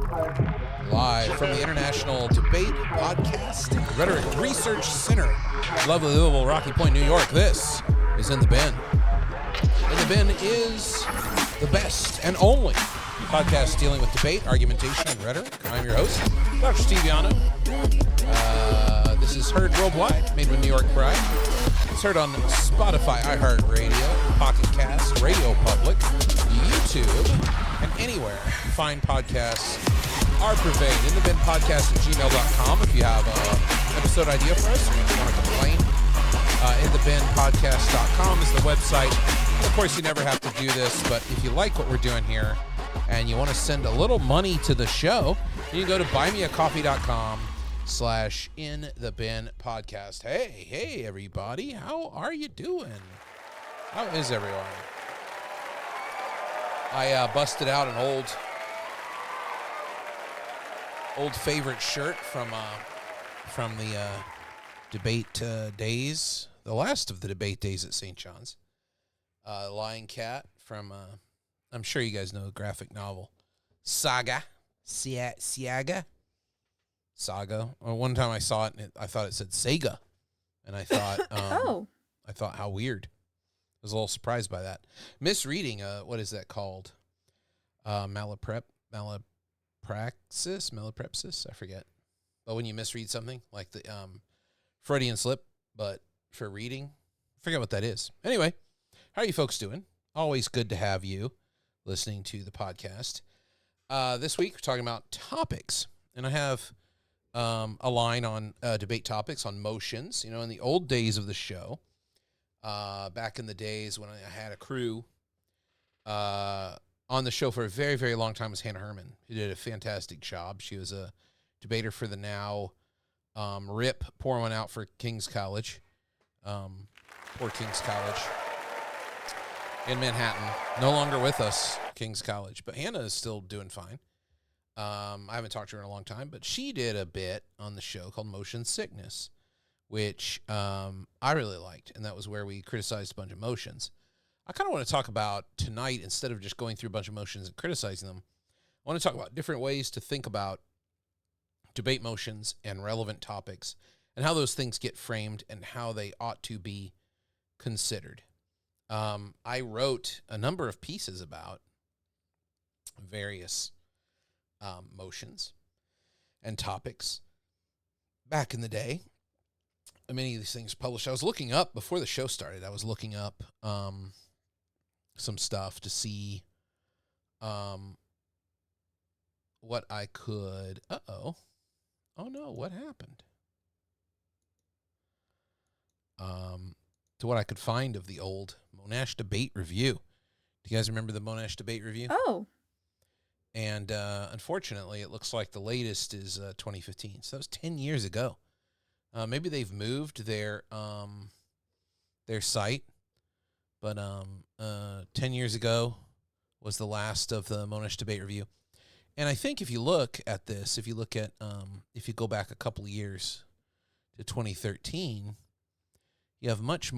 Live from the International Debate Podcast Rhetoric Research Center, lovely Louisville, Rocky Point, New York. This is In the Bin. In the Bin is the best and only podcast dealing with debate, argumentation, and rhetoric. I'm your host, Dr. Steve Yano. This is heard worldwide, made with New York pride. It's heard on Spotify, iHeartRadio, Pocket Cast, Radio Public, YouTube, and anywhere fine podcasts are purveyed. InTheBinPodcast@gmail.com if you have an episode idea for us, or if you want to complain. InTheBinPodcast.com is the website. Of course, you never have to do this, but if you like what we're doing here and you want to send a little money to the show, you can go to buymeacoffee.com/InTheBinPodcast. Hey, everybody. How are you doing? How is everyone? I busted out an old favorite shirt from the debate days, the last of the debate days at St. John's. Lion Cat from, I'm sure you guys know the graphic novel, Saga. One time I saw it and I thought it said Sega, and I thought, I thought how weird. I was a little surprised by that. Misreading, what is that called? Malaprepsis, I forget. But when you misread something, like the Freudian slip, but for reading, I forget what that is. Anyway, how are you folks doing? Always good to have you listening to the podcast. This week, we're talking about topics, and I have a line on debate topics on motions. You know, in the old days of the show, back in the days when I had a crew on the show for a very, very long time, was Hannah Herman, who did a fantastic job. She was a debater for the now. RIP, pour one out for King's College. Poor King's College in Manhattan. No longer with us, King's College. But Hannah is still doing fine. I haven't talked to her in a long time, but she did a bit on the show called Motion Sickness, which I really liked, and that was where we criticized a bunch of motions. I kind of want to talk about tonight, instead of just going through a bunch of motions and criticizing them, I want to talk about different ways to think about debate motions and relevant topics and how those things get framed and how they ought to be considered. I wrote a number of pieces about various motions and topics back in the day. Many of these things published. I was looking up, before the show started, I was looking up some stuff to see what I could... Oh no, what happened? To what I could find of the old Monash Debate Review. Do you guys remember the Monash Debate Review? Oh. And unfortunately, it looks like the latest is 2015. So that was 10 years ago. Maybe they've moved their site, but 10 years ago was the last of the Monash Debate Review. And I think if you look at this, if you go back a couple of years to 2013, you have a much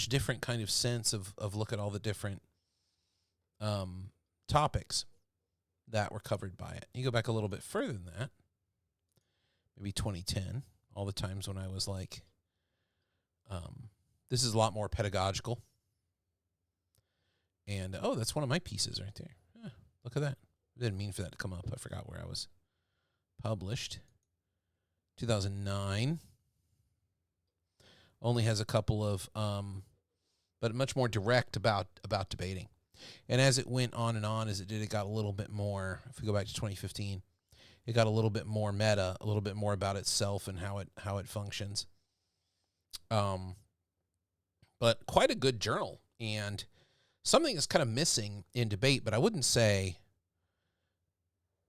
different kind of sense of look at all the different topics that were covered by it. You go back a little bit further than that, maybe 2010, all the times when I was like, this is a lot more pedagogical. And, that's one of my pieces right there. Look at that. I didn't mean for that to come up. I forgot where I was published. 2009. Only has a couple of, but much more direct about debating. And as it went on and on, it got a little bit more, if we go back to 2015, it got a little bit more meta, a little bit more about itself and how it functions. But quite a good journal, and something that's kind of missing in debate, but I wouldn't say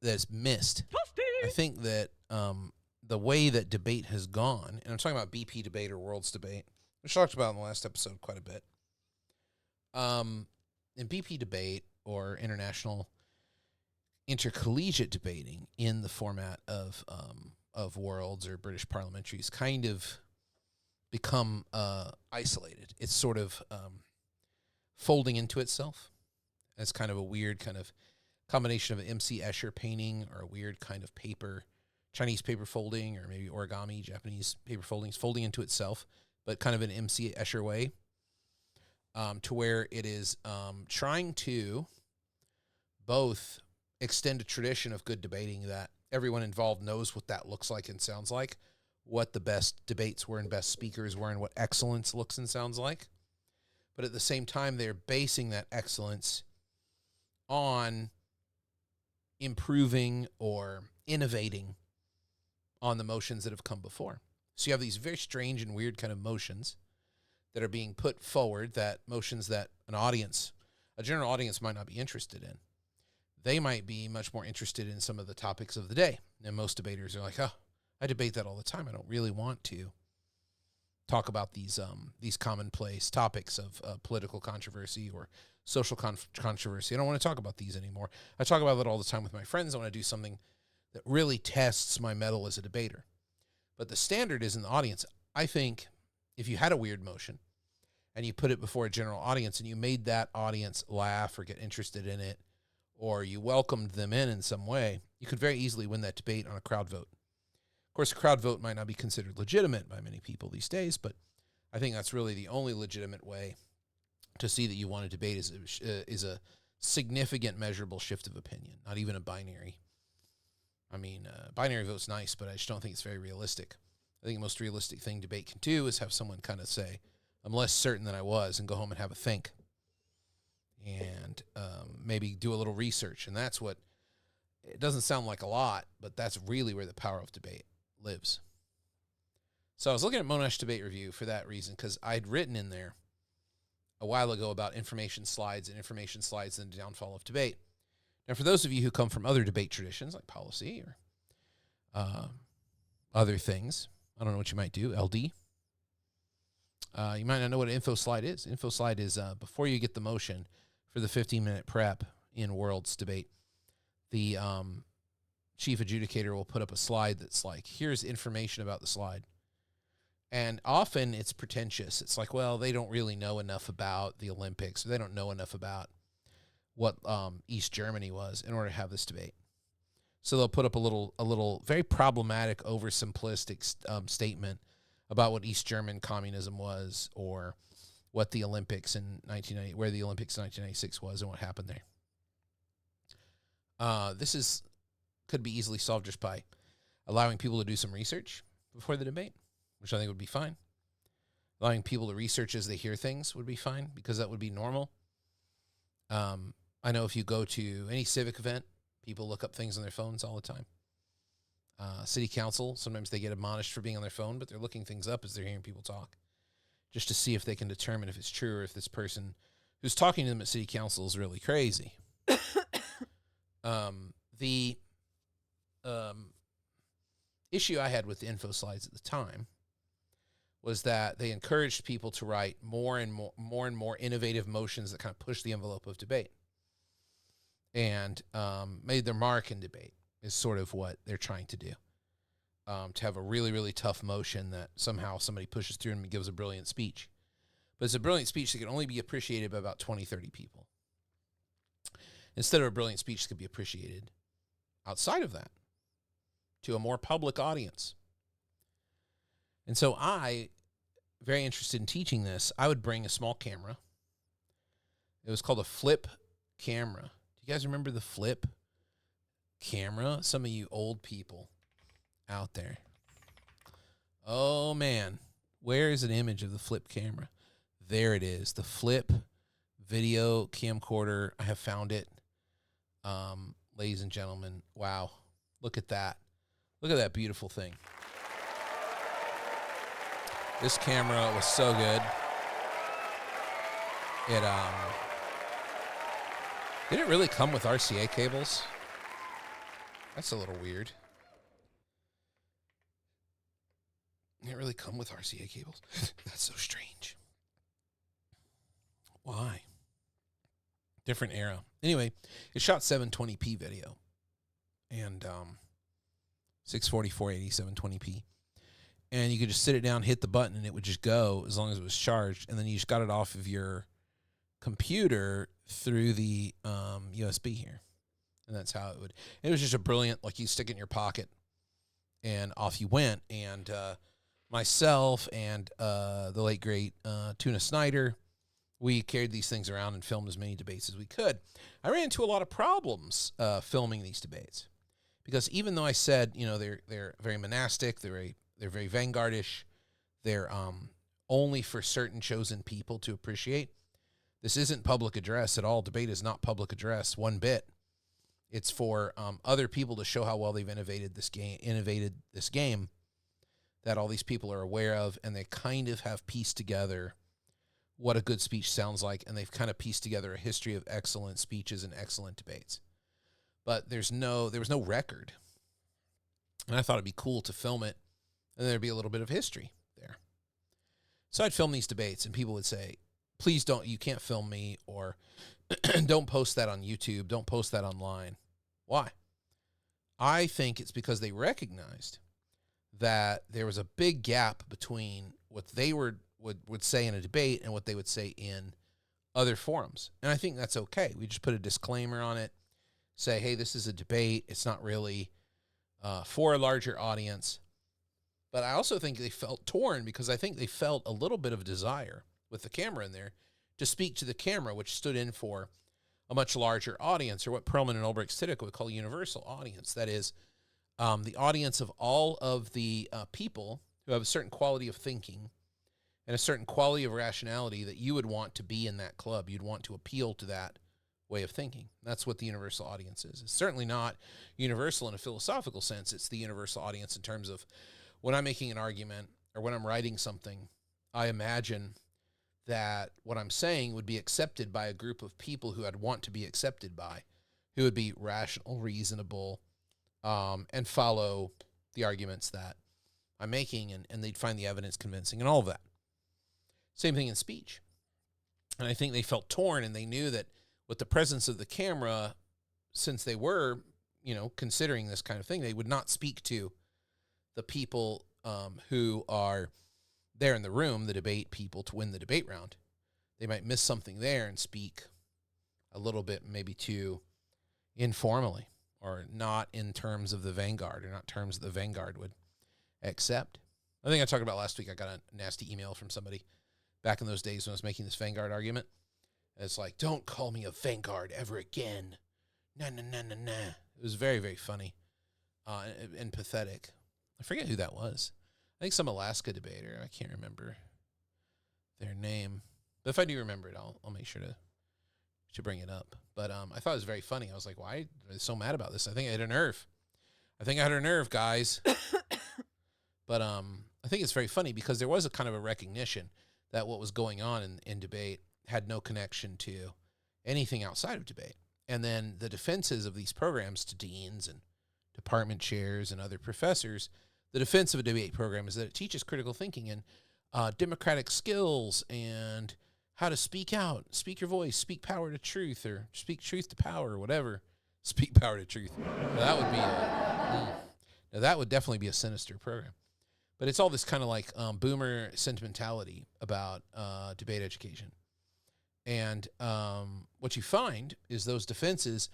that it's missed. I think that the way that debate has gone, and I'm talking about BP debate or World's debate, which I talked about in the last episode quite a bit. In BP debate or international intercollegiate debating in the format of Worlds or British parliamentaries kind of become isolated. It's sort of folding into itself as kind of a weird kind of combination of an M.C. Escher painting or a weird kind of paper, Chinese paper folding, or maybe origami, Japanese paper foldings, folding into itself, but kind of an M.C. Escher way, to where it is trying to both extend a tradition of good debating that everyone involved knows what that looks like and sounds like, what the best debates were and best speakers were, and what excellence looks and sounds like. But at the same time, they're basing that excellence on improving or innovating on the motions that have come before. So you have these very strange and weird kind of motions that are being put forward, that motions that a general audience might not be interested in. They might be much more interested in some of the topics of the day. And most debaters are like, oh, I debate that all the time. I don't really want to talk about these commonplace topics of political controversy or social controversy. I don't want to talk about these anymore. I talk about that all the time with my friends. I want to do something that really tests my mettle as a debater. But the standard is in the audience. I think if you had a weird motion and you put it before a general audience and you made that audience laugh or get interested in it, or you welcomed them in some way, you could very easily win that debate on a crowd vote. Of course, a crowd vote might not be considered legitimate by many people these days, but I think that's really the only legitimate way to see that you won a debate is a significant measurable shift of opinion, not even a binary. I mean, binary vote's nice, but I just don't think it's very realistic. I think the most realistic thing debate can do is have someone kind of say, I'm less certain than I was, and go home and have a think. And maybe do a little research. And that's what, it doesn't sound like a lot, but that's really where the power of debate lives. So I was looking at Monash Debate Review for that reason, because I'd written in there a while ago about information slides and the downfall of debate. Now, for those of you who come from other debate traditions, like policy or other things, I don't know what you might do, LD. You might not know what an info slide is. Info slide is before you get the motion for the 15-minute prep in World's debate, the chief adjudicator will put up a slide that's like, here's information about the slide. And often it's pretentious. It's like, well, they don't really know enough about the Olympics. Or they don't know enough about what East Germany was in order to have this debate. So they'll put up a little very problematic, oversimplistic statement about what East German communism was, or what the Olympics in 1990, where the Olympics in 1996 was, and what happened there. This could be easily solved just by allowing people to do some research before the debate, which I think would be fine. Allowing people to research as they hear things would be fine, because that would be normal. I know if you go to any civic event, people look up things on their phones all the time. City council, sometimes they get admonished for being on their phone, but they're looking things up as they're hearing people talk, just to see if they can determine if it's true or if this person who's talking to them at city council is really crazy. The issue I had with the info slides at the time was that they encouraged people to write more and more innovative motions that kind of push the envelope of debate, and made their mark in debate is sort of what they're trying to do. To have a really, really tough motion that somehow somebody pushes through and gives a brilliant speech. But it's a brilliant speech that can only be appreciated by about 20, 30 people. Instead of a brilliant speech that could be appreciated outside of that to a more public audience. And so very interested in teaching this, I would bring a small camera. It was called a flip camera. Do you guys remember the flip camera? Some of you old people out there. Oh, man. Where is an image of the flip camera? There it is. The flip video camcorder. I have found it. Ladies and gentlemen, wow. Look at that. Look at that beautiful thing. This camera was so good. Did it really come with RCA cables? That's a little weird. Did it really come with RCA cables? That's so strange. Why? Different era. Anyway, it shot 720p video. And 640, 480, 720p. And you could just sit it down, hit the button, and it would just go as long as it was charged. And then you just got it off of your computer through the USB here. And that's how it would. It was just a brilliant, like you stick it in your pocket and off you went. And myself and the late, great Tuna Snyder, we carried these things around and filmed as many debates as we could. I ran into a lot of problems filming these debates because even though I said, they're very monastic, they're very vanguardish, they're only for certain chosen people to appreciate. This isn't public address at all. Debate is not public address one bit. It's for other people to show how well they've innovated this game that all these people are aware of, and they kind of have pieced together what a good speech sounds like, and they've kind of pieced together a history of excellent speeches and excellent debates. But there was no record. And I thought it'd be cool to film it, and there'd be a little bit of history there. So I'd film these debates, and people would say, please don't, you can't film me, or don't post that on YouTube, don't post that online. Why? I think it's because they recognized that there was a big gap between what they would say in a debate and what they would say in other forums. And I think that's okay. We just put a disclaimer on it, say, hey, this is a debate. It's not really for a larger audience. But I also think they felt torn because I think they felt a little bit of a desire with the camera in there to speak to the camera, which stood in for a much larger audience, or what Perlman and Ulbricht-Stiddick would call a universal audience. That is, the audience of all of the people who have a certain quality of thinking and a certain quality of rationality that you would want to be in that club. You'd want to appeal to that way of thinking. That's what the universal audience is. It's certainly not universal in a philosophical sense. It's the universal audience in terms of when I'm making an argument or when I'm writing something, I imagine that what I'm saying would be accepted by a group of people who I'd want to be accepted by, who would be rational, reasonable, and follow the arguments that I'm making, and they'd find the evidence convincing and all of that. Same thing in speech. And I think they felt torn, and they knew that with the presence of the camera, since they were, considering this kind of thing, they would not speak to the people who are there in the room, the debate people, to win the debate round. They might miss something there and speak a little bit maybe too informally, or not in terms of the vanguard, or not terms that the vanguard would accept. I think I talked about last week, I got a nasty email from somebody back in those days when I was making this vanguard argument. It's like, don't call me a vanguard ever again. Nah. It was very, very funny and pathetic. I forget who that was. I think some Alaska debater. I can't remember their name. But if I do remember it, I'll make sure to bring it up. But I thought it was very funny. I was like, why are they so mad about this? I think I hit a nerve. Guys. But I think it's very funny because there was a kind of a recognition that what was going on in debate had no connection to anything outside of debate. And then the defenses of these programs to deans and department chairs and other professors, the defense of a debate program is that it teaches critical thinking and democratic skills and how to speak out, speak your voice, speak power to truth, or speak truth to power, or whatever. Speak power to truth. That would definitely be a sinister program. But it's all this kind of like boomer sentimentality about debate education. And what you find is those defenses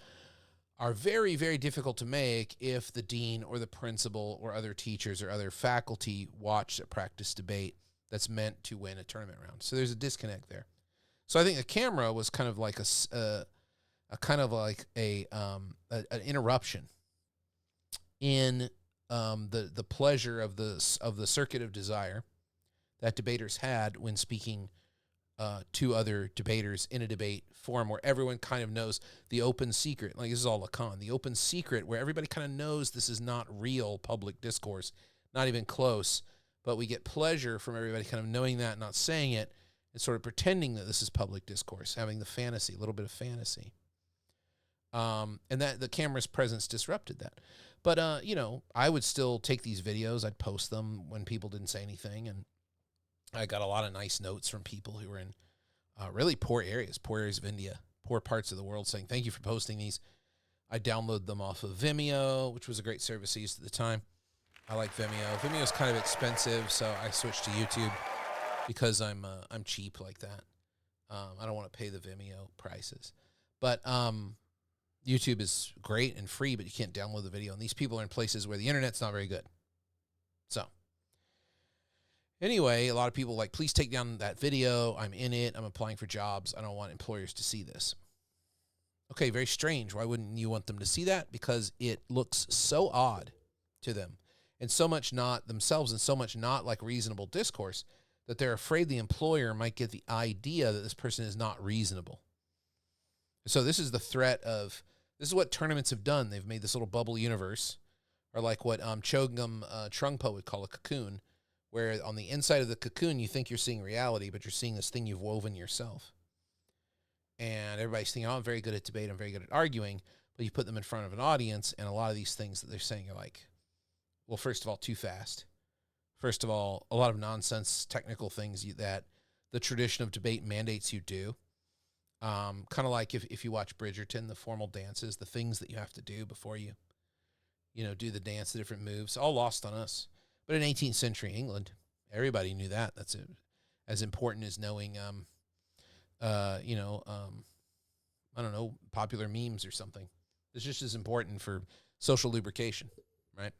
are very, very difficult to make if the dean or the principal or other teachers or other faculty watch a practice debate that's meant to win a tournament round. So there's a disconnect there. So I think the camera was kind of like an interruption in the pleasure of the circuit of desire that debaters had when speaking to other debaters in a debate forum where everyone kind of knows the open secret. Like, this is all Lacan, the open secret where everybody kind of knows this is not real public discourse, not even close, but we get pleasure from everybody kind of knowing that, not saying it, and sort of pretending that this is public discourse, having the fantasy, a little bit of fantasy. And that the camera's presence disrupted that. But, I would still take these videos. I'd post them when people didn't say anything. And I got a lot of nice notes from people who were in really poor areas of India, poor parts of the world, saying, thank you for posting these. I downloaded them off of Vimeo, which was a great service I used at the time. I like Vimeo. Vimeo's kind of expensive, so I switched to YouTube because I'm cheap like that. I don't want to pay the Vimeo prices. But YouTube is great and free, but you can't download the video. And these people are in places where the internet's not very good. So anyway, a lot of people like, please take down that video. I'm in it. I'm applying for jobs. I don't want employers to see this. Okay, very strange. Why wouldn't you want them to see that? Because it looks so odd to them and so much not themselves and so much not like reasonable discourse that they're afraid the employer might get the idea that this person is not reasonable. So this is the threat of, this is what tournaments have done. They've made this little bubble universe, or like what Chogyam Trungpa would call a cocoon, where on the inside of the cocoon you think you're seeing reality, but you're seeing this thing you've woven yourself. And everybody's thinking, oh, I'm very good at debate, I'm very good at arguing, but you put them in front of an audience, and a lot of these things that they're saying are like, well, first of all, too fast. First of all, a lot of nonsense technical things that the tradition of debate mandates you do. Kind of like if you watch Bridgerton, the formal dances, the things that you have to do before you do the dance, the different moves, all lost on us. But in 18th century England, everybody knew that. That's as important as knowing, I don't know, popular memes or something. It's just as important for social lubrication, right?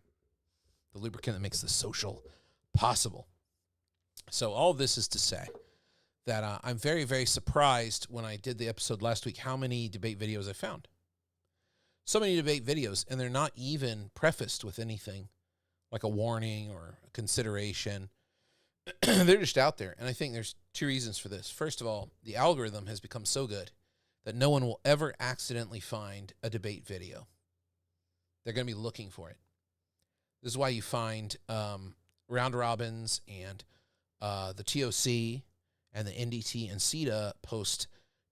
The lubricant that makes the social possible. So all of this is to say that I'm very, very surprised when I did the episode last week how many debate videos I found. So many debate videos, and they're not even prefaced with anything like a warning or a consideration. They're just out there. And I think there's two reasons for this. First of all, the algorithm has become so good that no one will ever accidentally find a debate video. They're going to be looking for it. This is why you find round robins and the TOC and the NDT and CETA post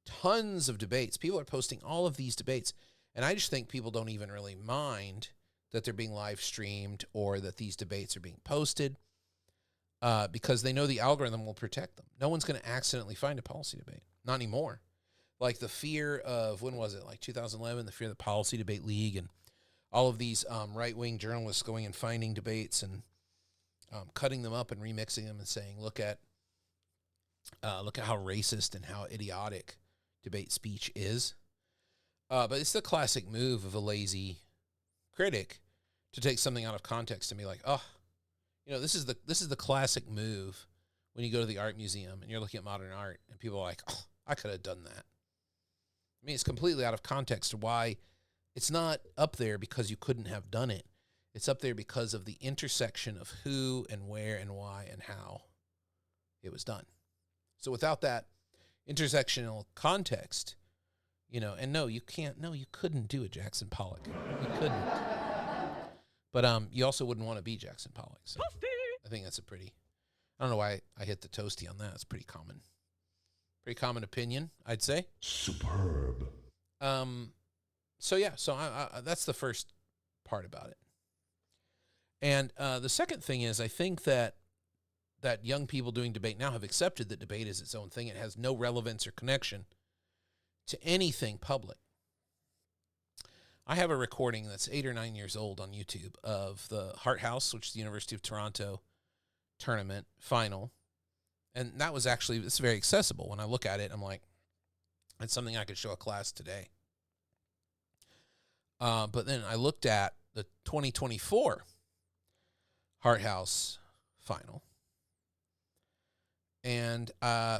tons of debates. People are posting all of these debates. And I just think people don't even really mind that they're being live streamed or that these debates are being posted because they know the algorithm will protect them. No one's going to accidentally find a policy debate. Not anymore. Like the fear of, when was it? Like 2011, the fear of the Policy Debate League and all of these right-wing journalists going and finding debates and cutting them up and remixing them and saying, look at how racist and how idiotic debate speech is. But it's the classic move of a lazy critic to take something out of context and be like, oh, this is the classic move when you go to the art museum and you're looking at modern art and people are like, oh, I could have done that. I mean, it's completely out of context why it's not up there because you couldn't have done it. It's up there because of the intersection of who and where and why and how it was done. So without that intersectional context, and no, you couldn't do a Jackson Pollock. You couldn't. But you also wouldn't want to be Jackson Pollock. So I think that's I don't know why I hit the toasty on that. It's pretty common opinion, I'd say. Superb. So yeah, I that's the first part about it. And the second thing is, I think that young people doing debate now have accepted that debate is its own thing. It has no relevance or connection to anything public. I have a recording that's 8 or 9 years old on YouTube of the Hart House, which is the University of Toronto tournament final. And that was actually, it's very accessible. When I look at it, I'm like, it's something I could show a class today. But then I looked at the 2024 Hart House final. And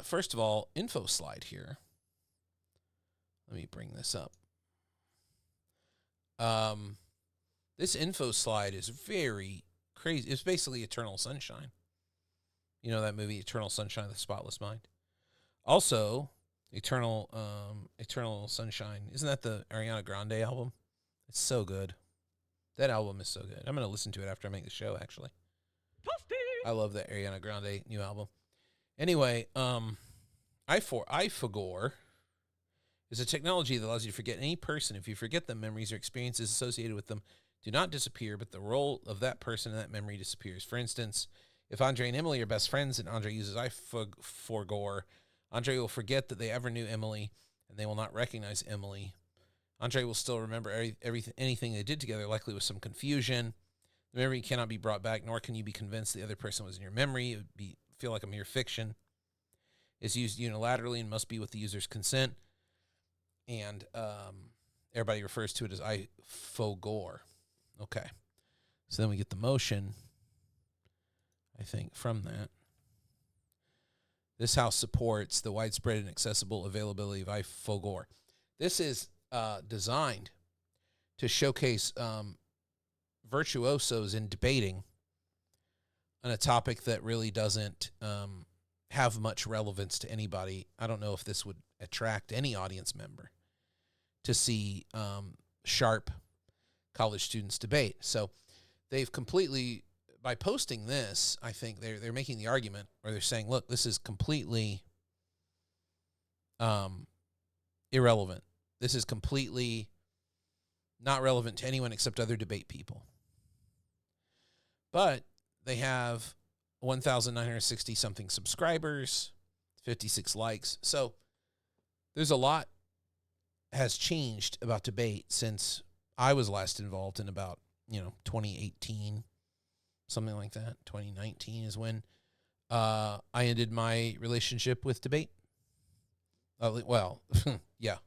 first of all, info slide here. Let me bring this up. This info slide is very crazy. It's basically Eternal Sunshine. You know that movie, Eternal Sunshine of the Spotless Mind? Also, Eternal Sunshine. Isn't that the Ariana Grande album? It's so good. That album is so good. I'm going to listen to it after I make the show, actually. I love that Ariana Grande new album. Anyway, iFogor is a technology that allows you to forget any person. If you forget them, memories or experiences associated with them do not disappear, but the role of that person in that memory disappears. For instance, if Andre and Emily are best friends and Andre uses iFogor, Andre will forget that they ever knew Emily, and they will not recognize Emily. Andre will still remember anything they did together, likely with some confusion. The memory cannot be brought back, nor can you be convinced the other person was in your memory. It would feel like a mere fiction. It's used unilaterally and must be with the user's consent. And Everybody refers to it as I Fogor. Okay. So then we get the motion, I think, from that. This house supports the widespread and accessible availability of I Fogor. This is designed to showcase virtuosos in debating on a topic that really doesn't have much relevance to anybody. I don't know if this would attract any audience member to see sharp college students debate. So they've completely, by posting this, I think they're making the argument, or they're saying, look, this is completely irrelevant. This is completely not relevant to anyone except other debate people. But they have 1,960 something subscribers, 56 likes. So there's a lot has changed about debate since I was last involved in about, 2018, something like that. 2019 is when I ended my relationship with debate. Well, yeah.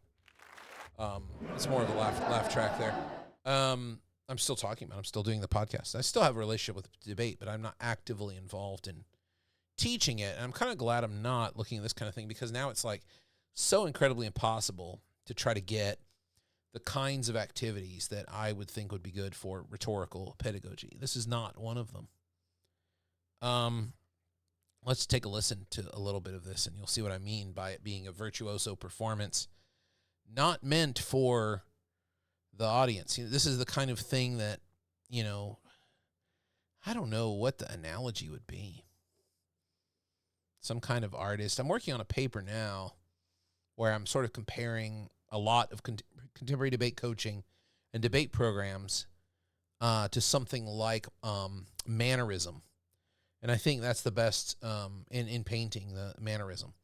It's more of a laugh track there. I'm still talking about it. I'm still doing the podcast. I still have a relationship with debate, but I'm not actively involved in teaching it. And I'm kind of glad I'm not looking at this kind of thing, because now it's like so incredibly impossible to try to get the kinds of activities that I would think would be good for rhetorical pedagogy. This is not one of them. Let's take a listen to a little bit of this, and you'll see what I mean by it being a virtuoso performance, not meant for the audience. This is the kind of thing that, I don't know what the analogy would be. Some kind of artist. I'm working on a paper now where I'm sort of comparing a lot of contemporary debate coaching and debate programs to something like mannerism. And I think that's the best in painting, the mannerism.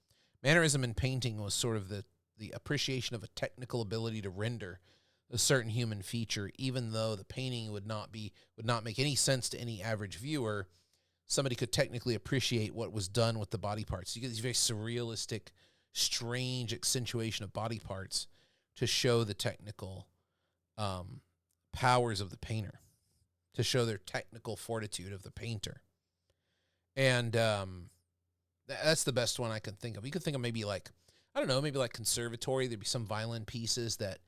Mannerism in painting was sort of the appreciation of a technical ability to render a certain human feature, even though the painting would not make any sense to any average viewer. Somebody could technically appreciate what was done with the body parts. You get these very surrealistic, strange accentuation of body parts to show the technical powers of the painter, to show their technical fortitude of the painter. And that's the best one I can think of. You could think of maybe like conservatory. There'd be some violin pieces that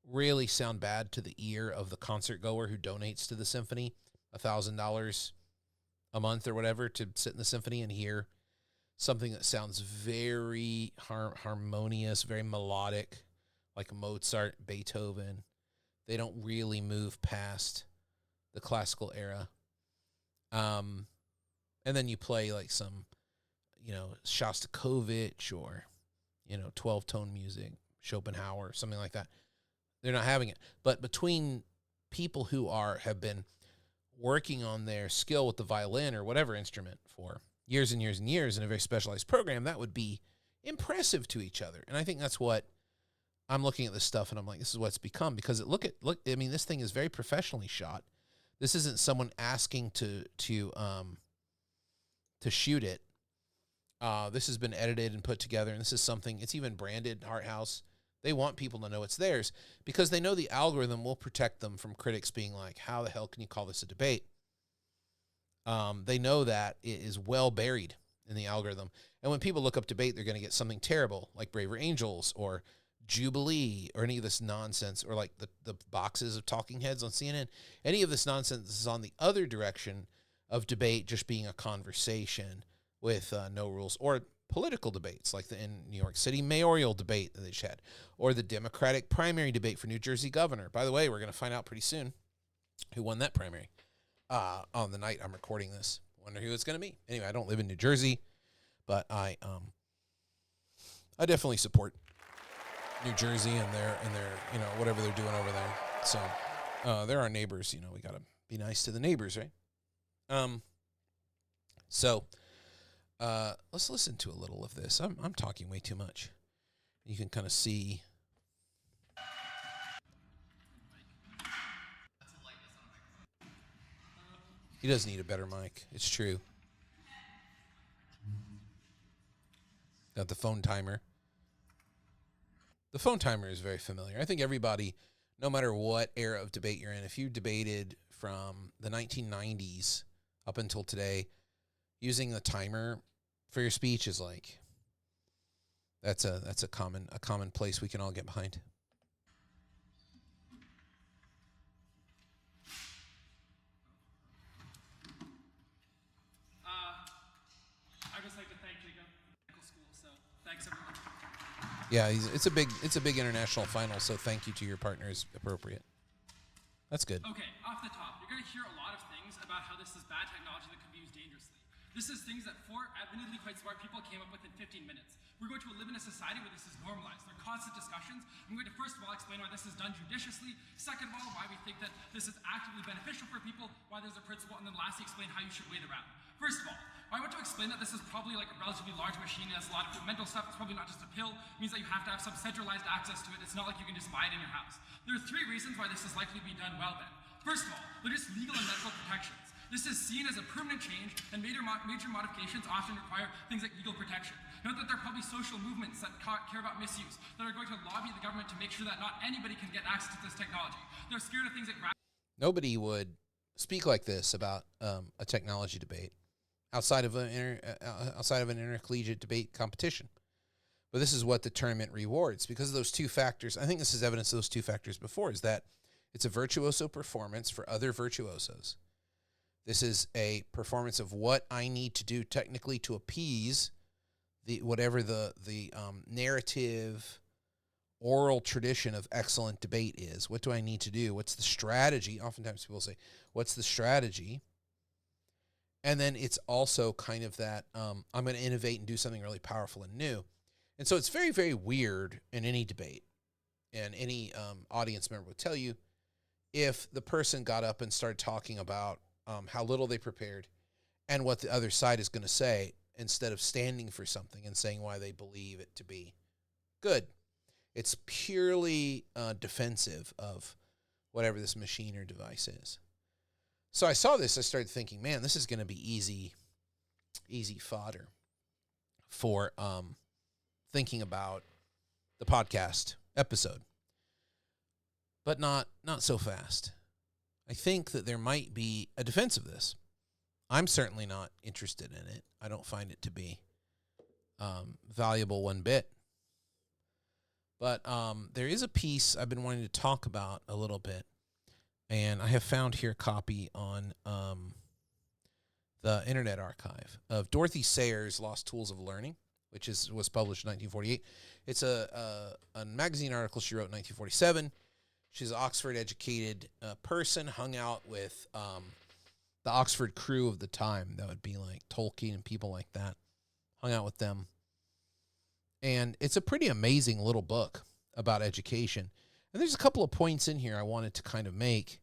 really sound bad to the ear of the concert goer who donates to the symphony, $1,000 a month or whatever to sit in the symphony and hear something that sounds very harmonious, very melodic, like Mozart, Beethoven. They don't really move past the classical era. And then you play like some, Shostakovich or, 12-tone music, Schopenhauer, something like that. They're not having it. But between people who have been working on their skill with the violin or whatever instrument for years and years and years in a very specialized program, that would be impressive to each other. And I think that's what I'm looking at this stuff and I'm like, this is what it's become, because this thing is very professionally shot. This isn't someone asking to shoot it. This has been edited and put together, and this is something, it's even branded Heart House. They want people to know it's theirs because they know the algorithm will protect them from critics being like, how the hell can you call this a debate? They know that it is well buried in the algorithm. And when people look up debate, they're going to get something terrible like Braver Angels or Jubilee or any of this nonsense, or like the boxes of talking heads on CNN. Any of this nonsense is on the other direction of debate just being a conversation with no rules, or political debates like the in New York City mayoral debate that they just had, or the Democratic primary debate for New Jersey governor. By the way, we're going to find out pretty soon who won that primary on the night I'm recording this. Wonder who it's going to be. Anyway, I don't live in New Jersey, but I definitely support New Jersey and their whatever they're doing over there. So they're our neighbors. We got to be nice to the neighbors, right? So let's listen to a little of this. I'm talking way too much. You can kind of see. He does need a better mic. It's true. Got the phone timer. The phone timer is very familiar. I think everybody no matter what era of debate you're in, if you debated from the 1990s up until today, using the timer for your speech is like that's a common place we can all get behind. I'd just like to thank Jacob Medical School. So thanks everyone. Yeah, it's a big international final. So thank you to your partner is appropriate. That's good. Okay, off the top, you're going to hear a lot of things about how this is bad technology that can be used dangerously. This is things that four admittedly quite smart people came up with in 15 minutes. We're going to live in a society where this is normalized. There are constant discussions. I'm going to first of all explain why this is done judiciously. Second of all, why we think that this is actively beneficial for people, why there's a principle, and then lastly explain how you should wait around. First of all, I want to explain that this is probably like a relatively large machine. It has a lot of mental stuff. It's probably not just a pill. It means that you have to have some centralized access to it. It's not like you can just buy it in your house. There are three reasons why this is likely to be done well then. First of all, they're just legal and medical protections. This is seen as a permanent change, and major modifications often require things like legal protection. Note that there are probably social movements that care about misuse, that are going to lobby the government to make sure that not anybody can get access to this technology. They're scared of things like... Nobody would speak like this about a technology debate outside of an intercollegiate debate competition. But this is what the tournament rewards because of those two factors. I think this is evidence of those two factors before, is that it's a virtuoso performance for other virtuosos. This is a performance of what I need to do technically to appease whatever the narrative, oral tradition of excellent debate is. What do I need to do? What's the strategy? Oftentimes people say, what's the strategy? And then it's also kind of that I'm going to innovate and do something really powerful and new. And so it's very, very weird in any debate, and any audience member would tell you, if the person got up and started talking about how little they prepared and what the other side is going to say, instead of standing for something and saying why they believe it to be good. It's purely defensive of whatever this machine or device is. So I saw this, I started thinking, man, this is going to be easy fodder for thinking about the podcast episode. But not so fast. I think that there might be a defense of this. I'm certainly not interested in it. I don't find it to be valuable one bit. But there is a piece I've been wanting to talk about a little bit, and I have found here a copy on the Internet Archive of Dorothy Sayers' Lost Tools of Learning, which was published in 1948. It's a magazine article she wrote in 1947. She's an Oxford-educated person, hung out with the Oxford crew of the time. That would be like Tolkien and people like that. Hung out with them. And it's a pretty amazing little book about education. And there's a couple of points in here I wanted to kind of make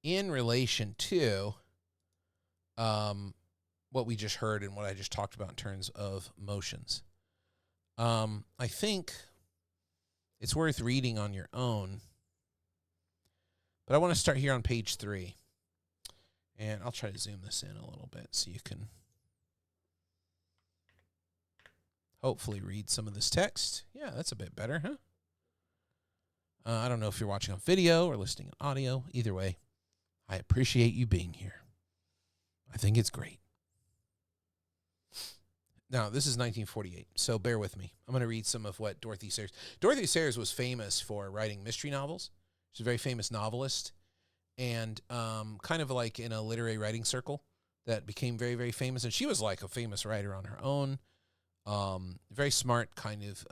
in relation to what we just heard and what I just talked about in terms of motions. I think it's worth reading on your own. But I want to start here on page 3. And I'll try to zoom this in a little bit so you can hopefully read some of this text. Yeah, that's a bit better, huh? I don't know if you're watching on video or listening on audio. Either way, I appreciate you being here. I think it's great. Now, this is 1948, so bear with me. I'm going to read some of what Dorothy Sayers... Dorothy Sayers was famous for writing mystery novels. She's a very famous novelist, and kind of like in a literary writing circle that became very, very famous. And she was like a famous writer on her own. Very smart kind of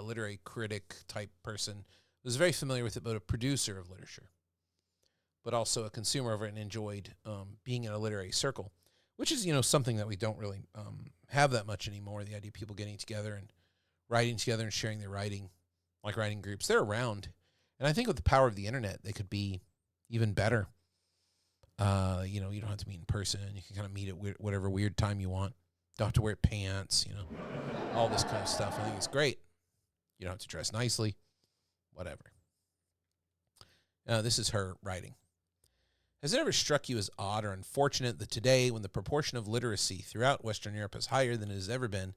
literary critic type person. Was very familiar with it, but a producer of literature, but also a consumer of it, and enjoyed being in a literary circle, which is, something that we don't really have that much anymore. The idea of people getting together and writing together and sharing their writing, like writing groups. They're around. And I think with the power of the internet, they could be even better. You don't have to meet in person. You can kind of meet at whatever weird time you want. Don't have to wear pants, all this kind of stuff. I think it's great. You don't have to dress nicely, whatever. This is her writing. Has it ever struck you as odd or unfortunate that today, when the proportion of literacy throughout Western Europe is higher than it has ever been,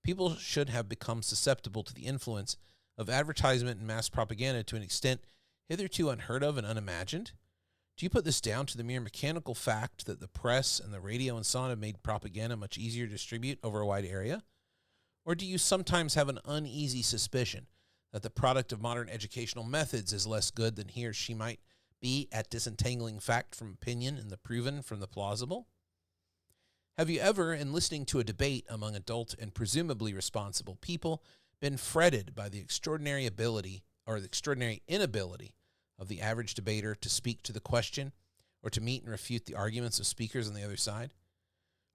people should have become susceptible to the influence of advertisement and mass propaganda to an extent hitherto unheard of and unimagined? Do you put this down to the mere mechanical fact that the press and the radio and so on have made propaganda much easier to distribute over a wide area? Or do you sometimes have an uneasy suspicion that the product of modern educational methods is less good than he or she might be at disentangling fact from opinion and the proven from the plausible? Have you ever, in listening to a debate among adult and presumably responsible people, been fretted by the extraordinary ability or the extraordinary inability of the average debater to speak to the question or to meet and refute the arguments of speakers on the other side?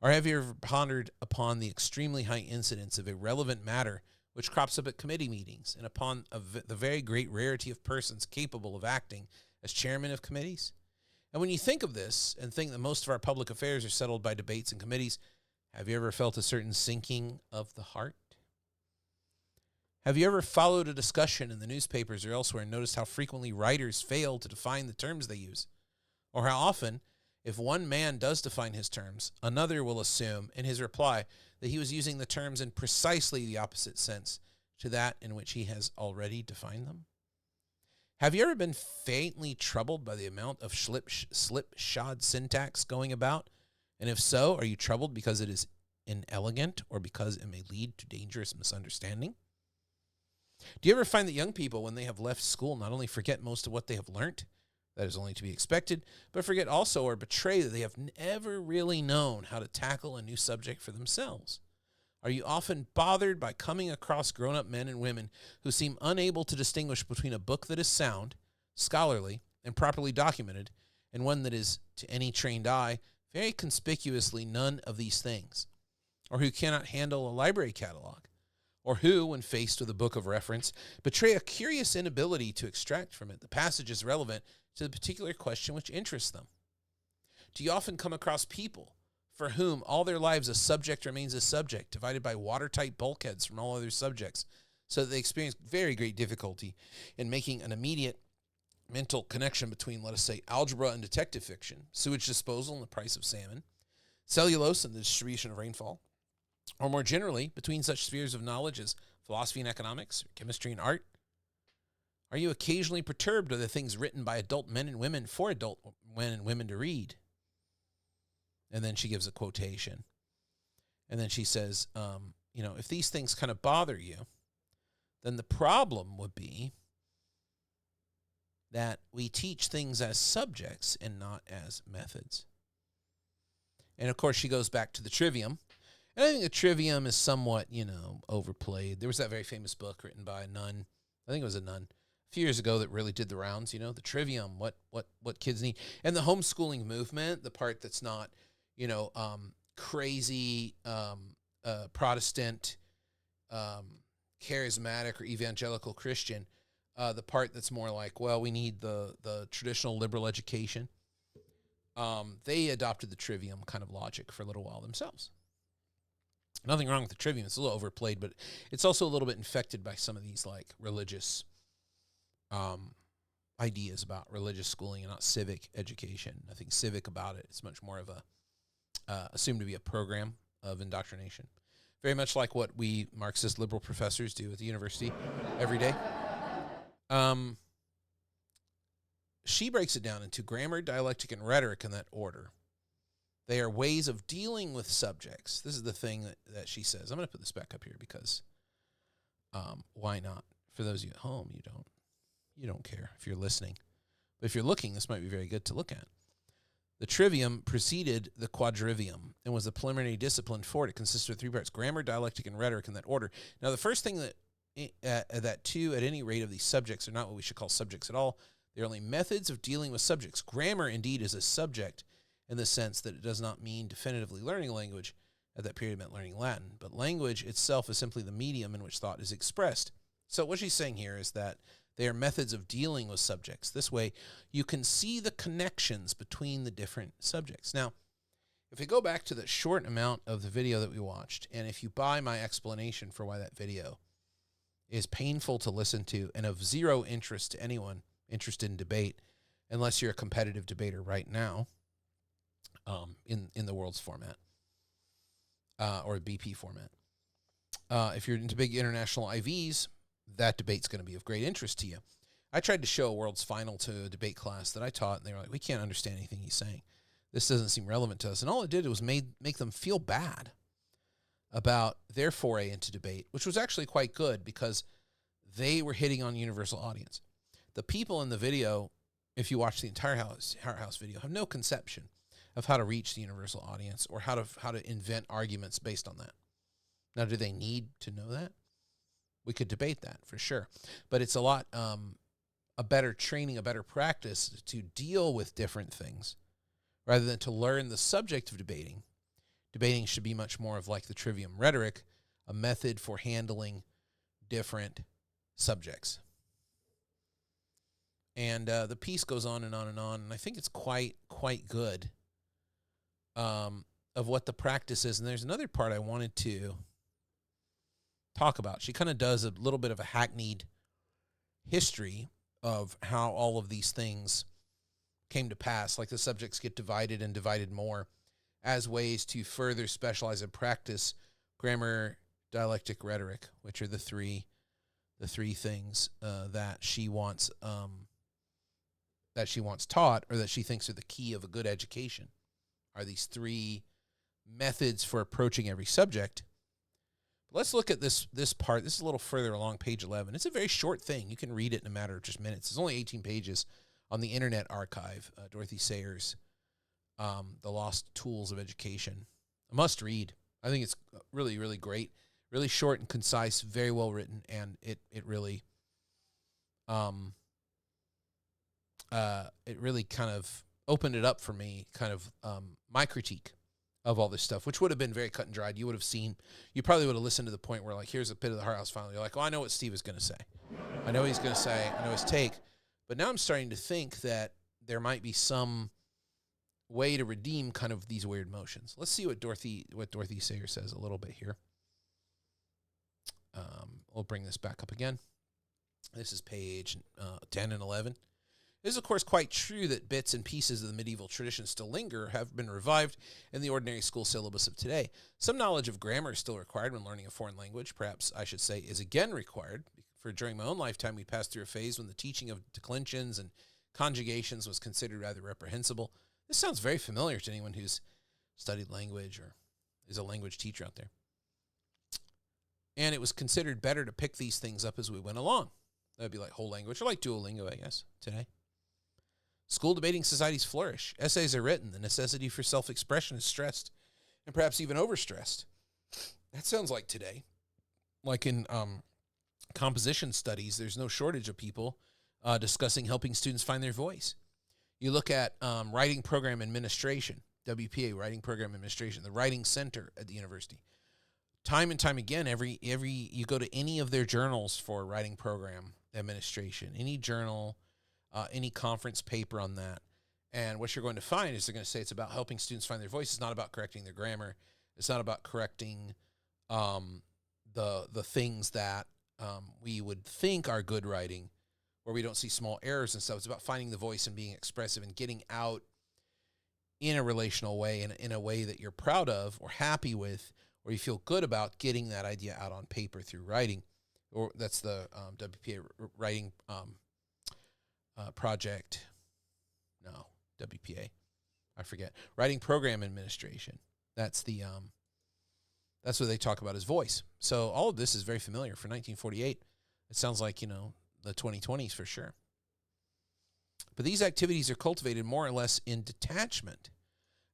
Or have you ever pondered upon the extremely high incidence of irrelevant matter which crops up at committee meetings and upon the very great rarity of persons capable of acting as chairmen of committees? And when you think of this and think that most of our public affairs are settled by debates and committees, have you ever felt a certain sinking of the heart? Have you ever followed a discussion in the newspapers or elsewhere and noticed how frequently writers fail to define the terms they use? Or how often, if one man does define his terms, another will assume in his reply that he was using the terms in precisely the opposite sense to that in which he has already defined them? Have you ever been faintly troubled by the amount of slipshod syntax going about? And if so, are you troubled because it is inelegant or because it may lead to dangerous misunderstanding? Do you ever find that young people, when they have left school, not only forget most of what they have learnt, that is only to be expected, but forget also or betray that they have never really known how to tackle a new subject for themselves? Are you often bothered by coming across grown-up men and women who seem unable to distinguish between a book that is sound, scholarly, and properly documented, and one that is, to any trained eye, very conspicuously none of these things? Or who cannot handle a library catalog? Or who, when faced with a book of reference, betray a curious inability to extract from it the passages relevant to the particular question which interests them? Do you often come across people for whom all their lives a subject remains a subject, divided by watertight bulkheads from all other subjects, so that they experience very great difficulty in making an immediate mental connection between, let us say, algebra and detective fiction, sewage disposal and the price of salmon, cellulose and the distribution of rainfall, or more generally, between such spheres of knowledge as philosophy and economics, chemistry and art? Are you occasionally perturbed by the things written by adult men and women for adult men and women to read? And then she gives a quotation. And then she says, if these things kind of bother you, then the problem would be that we teach things as subjects and not as methods. And of course, she goes back to the trivium. And I think the trivium is somewhat, overplayed. There was that very famous book written by a nun. I think it was a nun a few years ago that really did the rounds, the trivium, what kids need. And the homeschooling movement, the part that's not, crazy Protestant, charismatic or evangelical Christian, the part that's more like, well, we need the traditional liberal education. They adopted the trivium kind of logic for a little while themselves. Nothing wrong with the trivium. It's a little overplayed, but it's also a little bit infected by some of these like religious ideas about religious schooling and not civic education. I think civic about it is much more of assumed to be a program of indoctrination. Very much like what we Marxist liberal professors do at the university every day. She breaks it down into grammar, dialectic, and rhetoric in that order. They are ways of dealing with subjects. This is the thing that she says. I'm going to put this back up here because why not? For those of you at home, you don't care if you're listening. But if you're looking, this might be very good to look at. The trivium preceded the quadrivium and was the preliminary discipline for it. It consisted of 3 parts: grammar, dialectic, and rhetoric in that order. Now, the first thing that two, at any rate, of these subjects are not what we should call subjects at all. They're only methods of dealing with subjects. Grammar, indeed, is a subject in the sense that it does not mean definitively learning language. At that period, it meant learning Latin. But language itself is simply the medium in which thought is expressed. So what she's saying here is that they are methods of dealing with subjects. This way, you can see the connections between the different subjects. Now, if we go back to the short amount of the video that we watched, and if you buy my explanation for why that video is painful to listen to and of zero interest to anyone interested in debate, unless you're a competitive debater right now, in the world's format, or BP format. If you're into big international IVs, that debate's going to be of great interest to you. I tried to show a world's final to a debate class that I taught, and they were like, we can't understand anything he's saying. This doesn't seem relevant to us. And all it did was make them feel bad about their foray into debate, which was actually quite good because they were hitting on universal audience. The people in the video, if you watch the entire House video, have no conception of how to reach the universal audience or how to invent arguments based on that. Now, do they need to know that? We could debate that for sure. But it's a lot, a better training, a better practice to deal with different things rather than to learn the subject of debating. Debating should be much more of like the trivium rhetoric, a method for handling different subjects. And the piece goes on and on and on, and I think it's quite good of what the practice is. And there's another part I wanted to talk about. She kind of does a little bit of a hackneyed history of how all of these things came to pass, like the subjects get divided and divided more as ways to further specialize and practice grammar, dialectic, rhetoric, which are the three things that she wants taught, or that she thinks are the key of a good education, are these three methods for approaching every subject. Let's look at this part. This is a little further along, page 11. It's a very short thing. You can read it in a matter of just minutes. It's only 18 pages on the Internet Archive, Dorothy Sayers' The Lost Tools of Education. A must read. I think it's really, really great. Really short and concise, very well written, and it really kind of opened it up for me, kind of my critique of all this stuff, which would have been very cut and dried. You probably would have listened to the point where, like, here's a bit of the House Final. You're like, oh, I know what Steve is going to say. I know he's going to say, I know his take. But now I'm starting to think that there might be some way to redeem kind of these weird motions. Let's see what Dorothy Sayers says a little bit here. We'll bring this back up again. This is page 10 and 11. It is, of course, quite true that bits and pieces of the medieval tradition still linger, have been revived in the ordinary school syllabus of today. Some knowledge of grammar is still required when learning a foreign language. Perhaps I should say is again required, for during my own lifetime we passed through a phase when the teaching of declensions and conjugations was considered rather reprehensible. This sounds very familiar to anyone who's studied language or is a language teacher out there. And it was considered better to pick these things up as we went along. That would be like whole language, or like Duolingo, I guess, today. School debating societies flourish. Essays are written. The necessity for self-expression is stressed, and perhaps even overstressed. That sounds like today. Like in composition studies, there's no shortage of people discussing helping students find their voice. You look at writing program administration, WPA, writing program administration, the writing center at the university. Time and time again, every you go to any of their journals for writing program administration, any journal, any conference paper on that, and what you're going to find is they're going to say it's about helping students find their voice. It's not about correcting their grammar. It's not about correcting the things that we would think are good writing, where we don't see small errors and stuff. It's about finding the voice and being expressive and getting out in a relational way, in a way that you're proud of or happy with, or you feel good about getting that idea out on paper through writing. Or that's the WPA writing project. No, WPA. I forget. Writing program administration. That's the that's what they talk about as voice. So all of this is very familiar for 1948. It sounds like, the 2020s for sure. But these activities are cultivated more or less in detachment,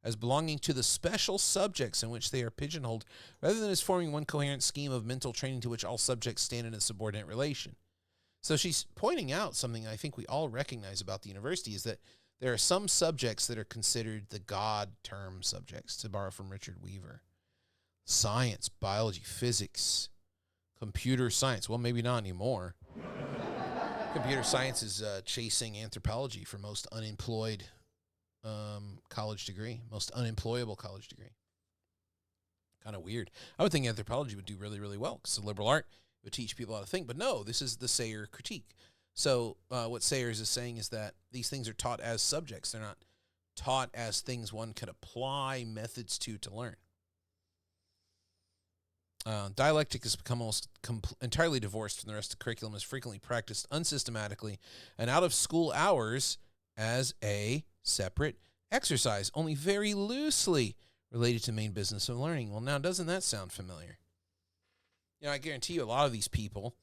as belonging to the special subjects in which they are pigeonholed, rather than as forming one coherent scheme of mental training to which all subjects stand in a subordinate relation. So she's pointing out something I think we all recognize about the university, is that there are some subjects that are considered the God term subjects, to borrow from Richard Weaver. Science, biology, physics, computer science. Well, maybe not anymore. Computer science is chasing anthropology for most unemployed college degree, most unemployable college degree. Kind of weird. I would think anthropology would do really, really well because the liberal art would teach people how to think. But no, this is the Sayer critique. So what Sayers is saying is that these things are taught as subjects. They're not taught as things one can apply methods to learn. Dialectic has become almost entirely divorced from the rest of the curriculum, is frequently practiced unsystematically and out of school hours as a separate exercise, only very loosely related to the main business of learning. Well, now, doesn't that sound familiar? I guarantee you a lot of these people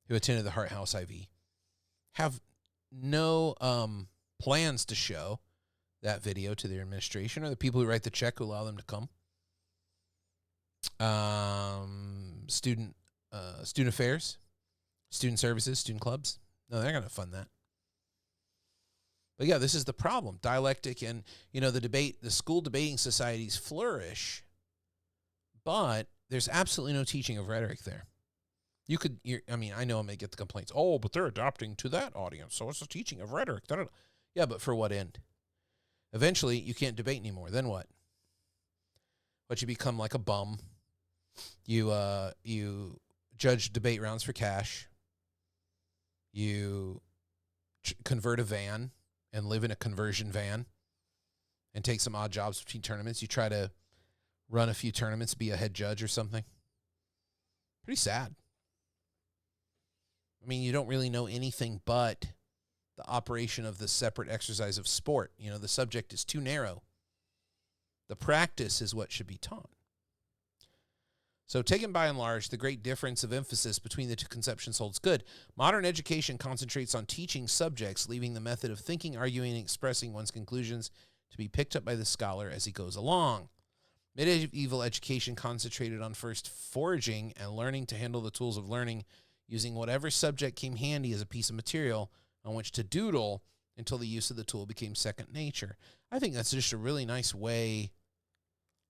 who attended the Hart House IV have no plans to show that video to their administration or the people who write the check who allow them to come. Student affairs, student services, student clubs. No, they're going to fund that. But yeah, this is the problem. Dialectic and, the school debating societies flourish, but there's absolutely no teaching of rhetoric there. I know I may get the complaints. Oh, but they're adapting to that audience, so it's a teaching of rhetoric. Yeah, but for what end? Eventually, you can't debate anymore. Then what? But you become like a bum. You judge debate rounds for cash. You convert a van and live in a conversion van and take some odd jobs between tournaments. You try to run a few tournaments, be a head judge or something. Pretty sad. You don't really know anything but the operation of the separate exercise of sport. The subject is too narrow. The practice is what should be taught. So taken by and large, the great difference of emphasis between the two conceptions holds good. Modern education concentrates on teaching subjects, leaving the method of thinking, arguing, and expressing one's conclusions to be picked up by the scholar as he goes along. Medieval education concentrated on first foraging and learning to handle the tools of learning, using whatever subject came handy as a piece of material on which to doodle until the use of the tool became second nature. I think that's just a really nice way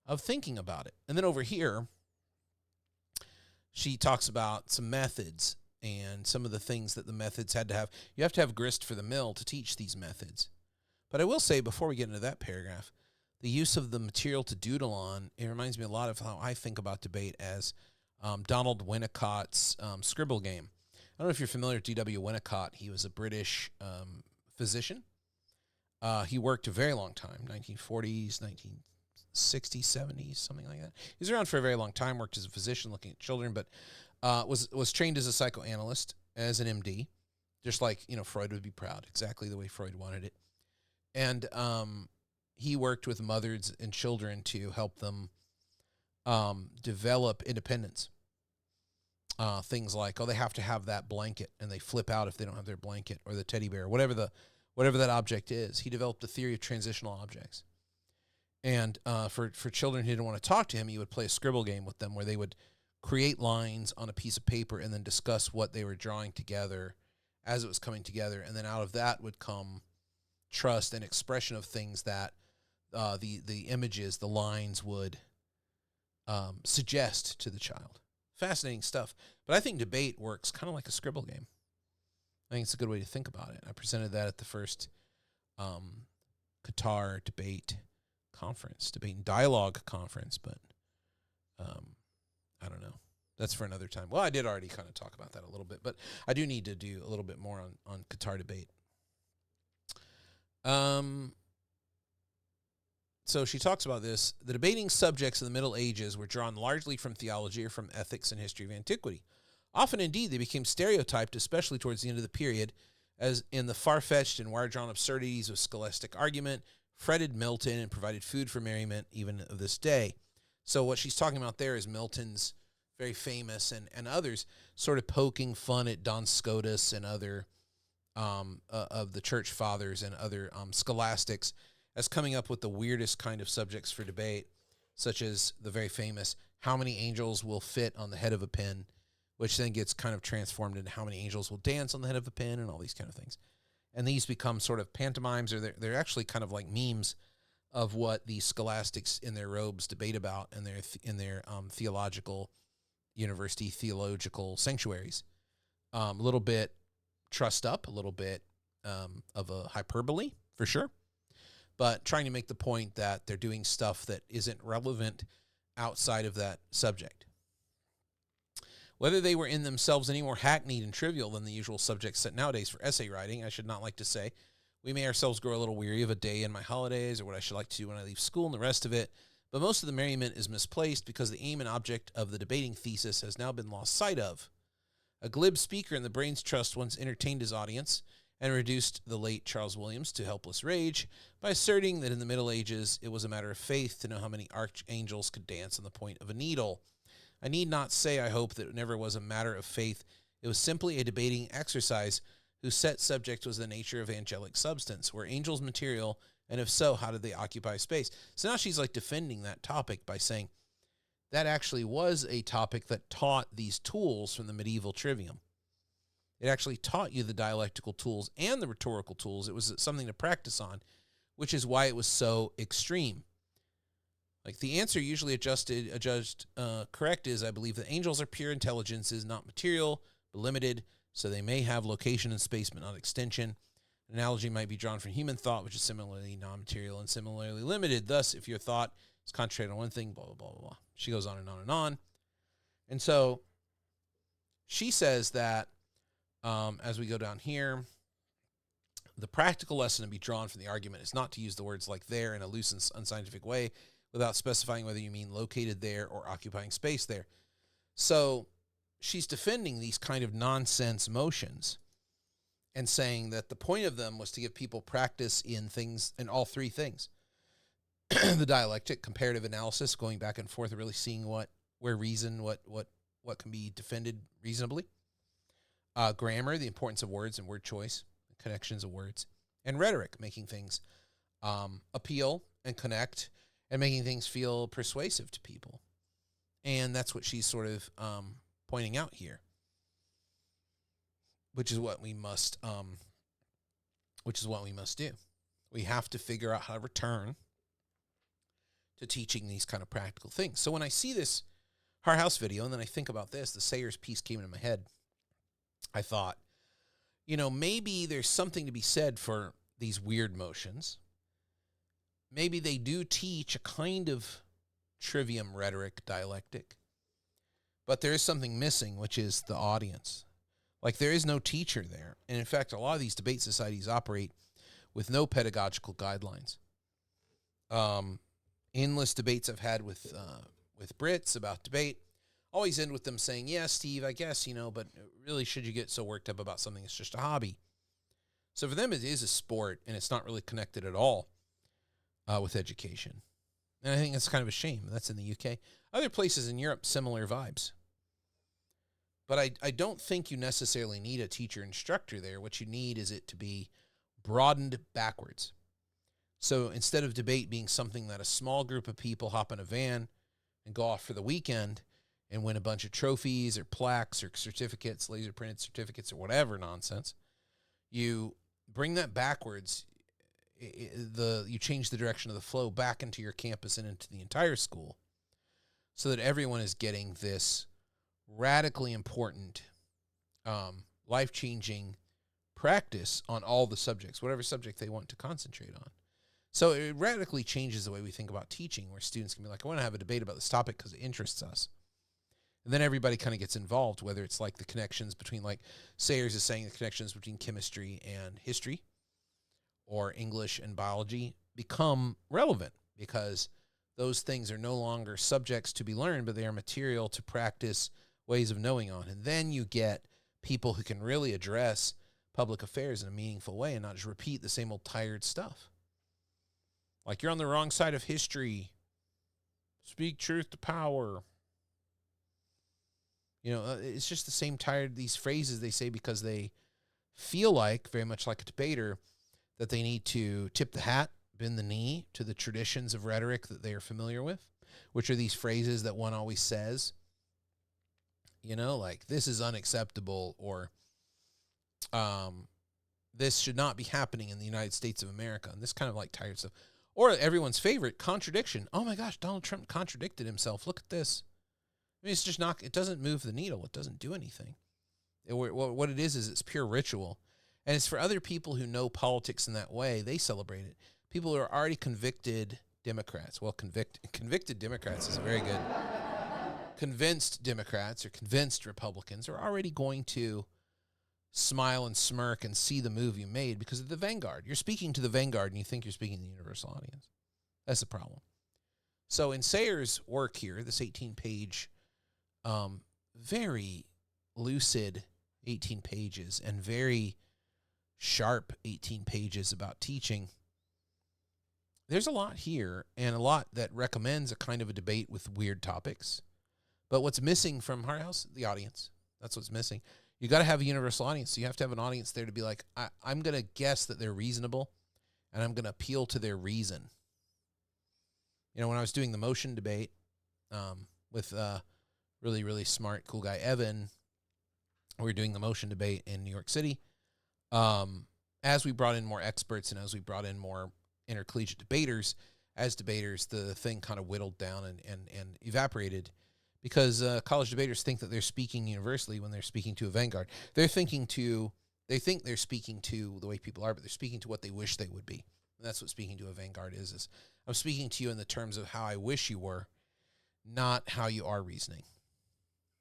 of thinking about it. And then over here, she talks about some methods and some of the things that the methods had to have. You have to have grist for the mill to teach these methods. But I will say, before we get into that paragraph, the use of the material to doodle on, it reminds me a lot of how I think about debate as Donald Winnicott's scribble game. I don't know if you're familiar with D.W. Winnicott. He was a British physician. He worked a very long time, 1940s, 1960s, 70s, something like that. He was around for a very long time, worked as a physician looking at children, but was trained as a psychoanalyst, as an MD, just like, Freud would be proud, exactly the way Freud wanted it. And he worked with mothers and children to help them develop independence. Things like, they have to have that blanket, and they flip out if they don't have their blanket, or the teddy bear, whatever that object is. He developed a theory of transitional objects. And for children who didn't want to talk to him, he would play a scribble game with them where they would create lines on a piece of paper and then discuss what they were drawing together as it was coming together. And then out of that would come trust and expression of things that the images, the lines would suggest to the child. Fascinating stuff. But I think debate works kind of like a scribble game. I think it's a good way to think about it. I presented that at the first Qatar debate and dialogue conference, but I don't know. That's for another time. Well, I did already kind of talk about that a little bit, but I do need to do a little bit more on Qatar debate. So she talks about this. The debating subjects in the Middle Ages were drawn largely from theology or from ethics and history of antiquity. Often, indeed, they became stereotyped, especially towards the end of the period, as in the far-fetched and wire-drawn absurdities of scholastic argument, fretted Milton and provided food for merriment even of this day. So what she's talking about there is Milton's very famous and others sort of poking fun at Duns Scotus and other of the church fathers and other scholastics as coming up with the weirdest kind of subjects for debate, such as the very famous, how many angels will fit on the head of a pin, which then gets kind of transformed into how many angels will dance on the head of a pin and all these kind of things. And these become sort of pantomimes, or they're actually kind of like memes of what the scholastics in their robes debate about in their theological university theological sanctuaries. A little bit trussed up, a little bit of a hyperbole, for sure, but trying to make the point that they're doing stuff that isn't relevant outside of that subject. Whether they were in themselves any more hackneyed and trivial than the usual subjects set nowadays for essay writing, I should not like to say. We may ourselves grow a little weary of a day in my holidays or what I should like to do when I leave school and the rest of it, But most of the merriment is misplaced because the aim and object of the debating thesis has now been lost sight of. A glib speaker in the Brains Trust once entertained his audience and reduced the late Charles Williams to helpless rage by asserting that in the Middle Ages it was a matter of faith to know how many archangels could dance on the point of a needle. I need not say, I hope, that it never was a matter of faith. It was simply a debating exercise whose set subject was the nature of angelic substance. Were angels material, and if so, how did they occupy space? So now she's like defending that topic by saying that actually was a topic that taught these tools from the medieval trivium. It actually taught you the dialectical tools and the rhetorical tools. It was something to practice on, which is why it was so extreme. Like the answer usually adjudged correct is, I believe that angels are pure intelligences, not material, but limited, so they may have location in space, but not extension. An analogy might be drawn from human thought, which is similarly non-material and similarly limited. Thus, if your thought is concentrated on one thing, blah, blah, blah, blah, blah. She goes on and on and on. And so she says that as we go down here, the practical lesson to be drawn from the argument is not to use the words like there in a loose and unscientific way without specifying whether you mean located there or occupying space there. So she's defending these kind of nonsense motions and saying that the point of them was to give people practice in things, in all three things. The dialectic, comparative analysis, going back and forth, really seeing what can be defended reasonably. Grammar, the importance of words and word choice, connections of words. And rhetoric, making things appeal and connect and making things feel persuasive to people. And that's what she's sort of pointing out here, which is what we must do. We have to figure out how to return to teaching these kind of practical things. So when I see this Hart House video, and then I think about this, the Sayers piece came into my head, I thought, maybe there's something to be said for these weird motions. Maybe they do teach a kind of trivium rhetoric dialectic, but there is something missing, which is the audience. Like there is no teacher there. And in fact, a lot of these debate societies operate with no pedagogical guidelines. Endless debates I've had with Brits about debate always end with them saying, yeah, Steve, I guess, but really should you get so worked up about something that's just a hobby? So for them, it is a sport, and it's not really connected at all with education. And I think that's kind of a shame. That's in the UK. Other places in Europe, similar vibes. But I don't think you necessarily need a teacher instructor there. What you need is it to be broadened backwards. So instead of debate being something that a small group of people hop in a van and go off for the weekend and win a bunch of trophies or plaques or certificates, laser printed certificates or whatever nonsense, you bring that backwards. You change the direction of the flow back into your campus and into the entire school so that everyone is getting this radically important, life-changing practice on all the subjects, whatever subject they want to concentrate on. So it radically changes the way we think about teaching, where students can be like, I want to have a debate about this topic because it interests us. And then everybody kind of gets involved, whether it's like the connections between, like Sayers is saying, the connections between chemistry and history or English and biology become relevant because those things are no longer subjects to be learned, but they are material to practice ways of knowing on. And then you get people who can really address public affairs in a meaningful way and not just repeat the same old tired stuff. Like, you're on the wrong side of history. Speak truth to power. It's just the same tired, these phrases they say because they feel like, very much like a debater, that they need to tip the hat, bend the knee to the traditions of rhetoric that they are familiar with, which are these phrases that one always says, like, this is unacceptable, or this should not be happening in the United States of America, and this kind of like tired stuff. Or everyone's favorite, contradiction. Oh my gosh, Donald Trump contradicted himself. Look at this. I mean, it's just not, it doesn't move the needle. It doesn't do anything. What it is it's pure ritual. And it's for other people who know politics in that way, they celebrate it. People who are already convicted Democrats. Well, convicted Democrats is a very good. Convinced Democrats or convinced Republicans are already going to smile and smirk and see the move you made because of the vanguard. You're speaking to the vanguard and you think you're speaking to the universal audience. That's the problem. So in Sayer's work here, this 18-page, very lucid 18 pages and very sharp 18 pages about teaching, there's a lot here and a lot that recommends a kind of a debate with weird topics. But what's missing from Heart House? The audience. That's what's missing. You got to have a universal audience. So you have to have an audience there to be like, I'm going to guess that they're reasonable, and I'm going to appeal to their reason. You know, when I was doing the motion debate with really, really smart, cool guy, Evan, we were doing the motion debate in New York City. As we brought in more experts and as we brought in more intercollegiate debaters, as debaters, the thing kind of whittled down and evaporated because college debaters think that they're speaking universally when they're speaking to a vanguard. They think they're speaking to the way people are, but they're speaking to what they wish they would be. And that's what speaking to a vanguard is I'm speaking to you in the terms of how I wish you were, not how you are reasoning.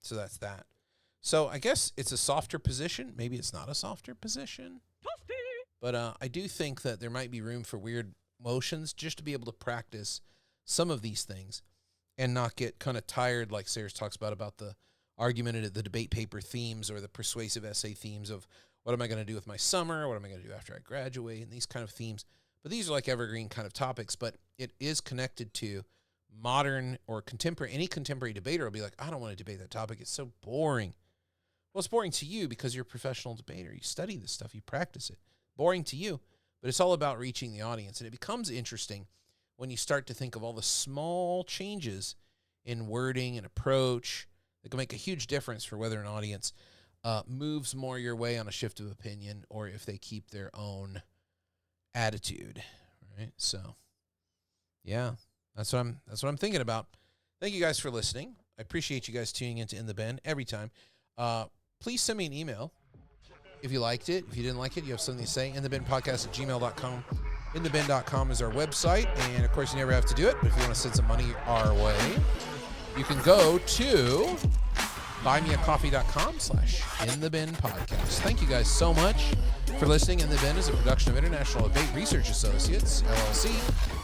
So that's that. So I guess it's a softer position. Maybe it's not a softer position. But I do think that there might be room for weird motions just to be able to practice some of these things and not get kind of tired, like Sayers talks about the argumentative, the debate paper themes or the persuasive essay themes of what am I going to do with my summer? What am I going to do after I graduate? And these kind of themes. But these are like evergreen kind of topics, but it is connected to modern or contemporary. Any contemporary debater will be like, I don't want to debate that topic. It's so boring. Well, it's boring to you because you're a professional debater. You study this stuff. You practice it. Boring to you, but it's all about reaching the audience. And it becomes interesting when you start to think of all the small changes in wording and approach that can make a huge difference for whether an audience moves more your way on a shift of opinion or if they keep their own attitude, right? So, yeah, that's what I'm thinking about. Thank you guys for listening. I appreciate you guys tuning into In the Bin every time. Please send me an email if you liked it. If you didn't like it, you have something to say, inthebinpodcast@gmail.com. Inthebin.com is our website, and of course, you never have to do it, but if you want to send some money our way, you can go to buymeacoffee.com/inthebinpodcast. Thank you guys so much for listening. In the Bin is a production of International Debate Research Associates, LLC,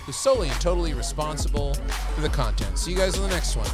who's solely and totally responsible for the content. See you guys on the next one.